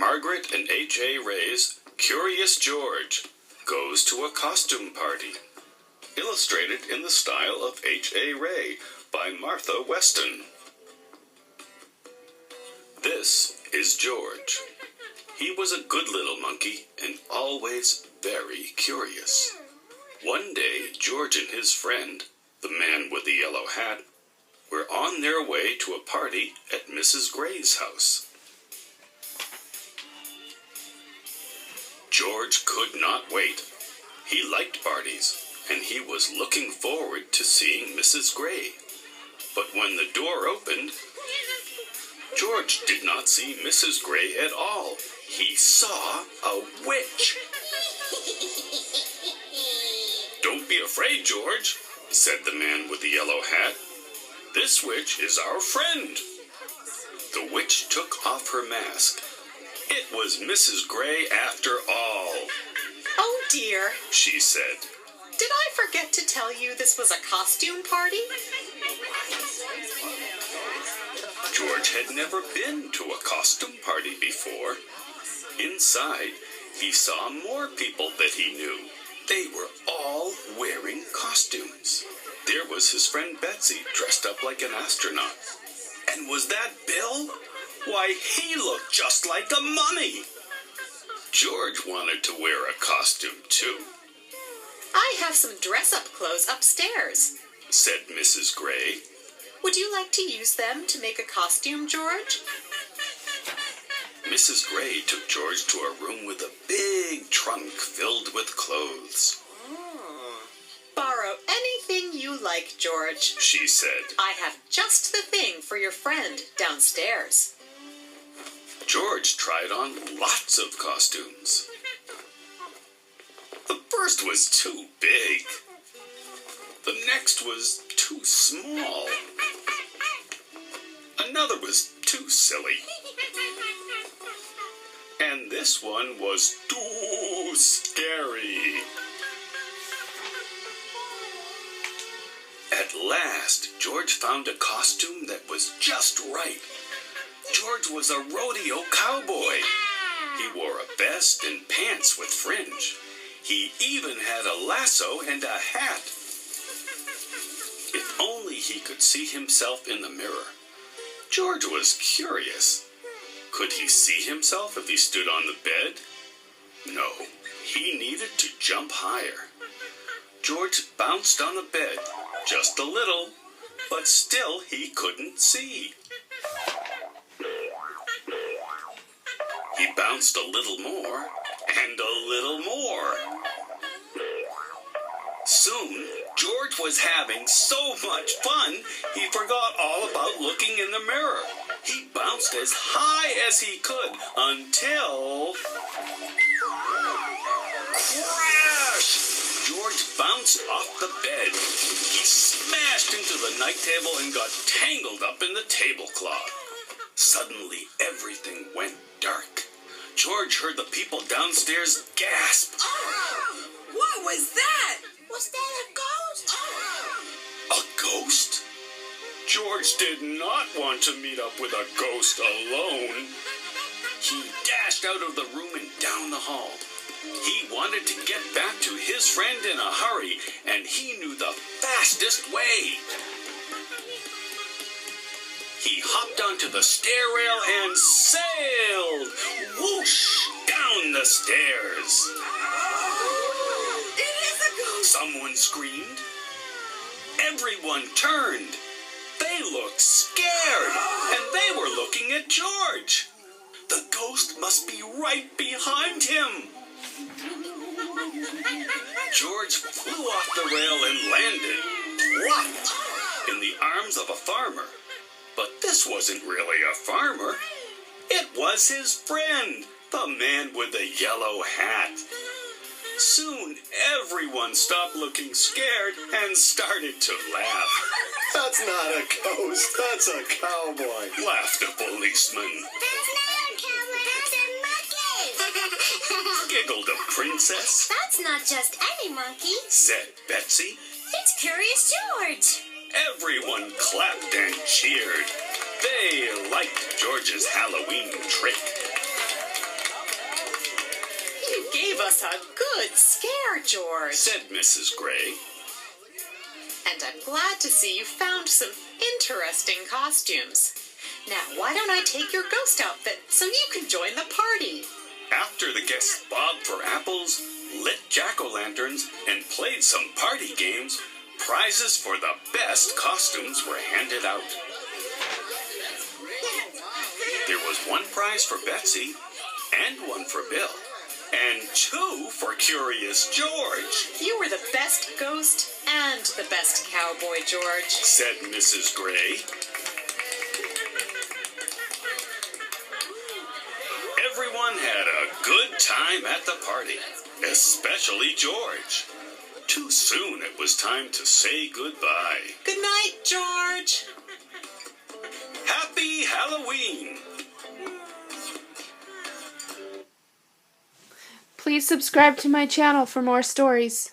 Margaret and H.A. Ray's Curious George Goes to a Costume Party. Illustrated in the style of H.A. Ray by Martha Weston. This is George. He was a good little monkey and always very curious. One day, George and his friend, the man with the yellow hat, were on their way to a party at Mrs. Gray's house. George could not wait. He liked parties, and he was looking forward to seeing Mrs. Gray. But when the door opened, George did not see Mrs. Gray at all. He saw a witch. "Don't be afraid, George," said the man with the yellow hat. "This witch is our friend." The witch took off her mask. It was Mrs. Gray after all. "Oh dear," she said. "Did I forget to tell you this was a costume party?" George had never been to a costume party before. Inside, he saw more people that he knew. They were all wearing costumes. There was his friend Betsy, dressed up like an astronaut. And was that Bill? Why, he looked just like a mummy. George wanted to wear a costume, too. "I have some dress-up clothes upstairs," said Mrs. Gray. "Would you like to use them to make a costume, George?" Mrs. Gray took George to a room with a big trunk filled with clothes. "Borrow anything you like, George," she said. "I have just the thing for your friend downstairs." George tried on lots of costumes. The first was too big. The next was too small. Another was too silly. And this one was too scary. At last, George found a costume that was just right. George was a rodeo cowboy. He wore a vest and pants with fringe. He even had a lasso and a hat. If only he could see himself in the mirror. George was curious. Could he see himself if he stood on the bed? No, he needed to jump higher. George bounced on the bed, just a little, but still he couldn't see. He bounced a little more, and a little more. Soon, George was having so much fun, he forgot all about looking in the mirror. He bounced as high as he could until... Crash! George bounced off the bed. He smashed into the night table and got tangled up in the tablecloth. Suddenly, everything went dark. George heard the people downstairs gasp. Oh, what was that? Was that a ghost? A ghost? George did not want to meet up with a ghost alone. He dashed out of the room and down the hall. He wanted to get back to his friend in a hurry, and he knew the fastest way. He hopped onto the stair rail and sailed, whoosh, down the stairs. It is a ghost! Someone screamed. Everyone turned. They looked scared, and they were looking at George. The ghost must be right behind him. George flew off the rail and landed, plop, in the arms of a farmer. But this wasn't really a farmer. It was his friend, the man with the yellow hat. Soon, everyone stopped looking scared and started to laugh. "That's not a ghost, that's a cowboy," laughed a policeman. That's not a cowboy, that's a monkey! Giggled a princess. That's not just any monkey, said Betsy. it's Curious George! Everyone clapped and cheered. They liked George's Halloween trick. gave us a good scare, George. said Mrs. Gray. And I'm glad to see you found some interesting costumes. Now, why don't I take your ghost outfit so you can join the party? After the guests bobbed for apples, lit jack-o'-lanterns, and played some party games, prizes for the best costumes were handed out. There was one prize for Betsy, and one for Bill, and 2 for Curious George, You were the best ghost and the best cowboy, George. said Mrs. Gray. Everyone had a good time at the party, especially George. Too soon it was time to say goodbye. Good night, George. Happy Halloween! Please subscribe to my channel for more stories.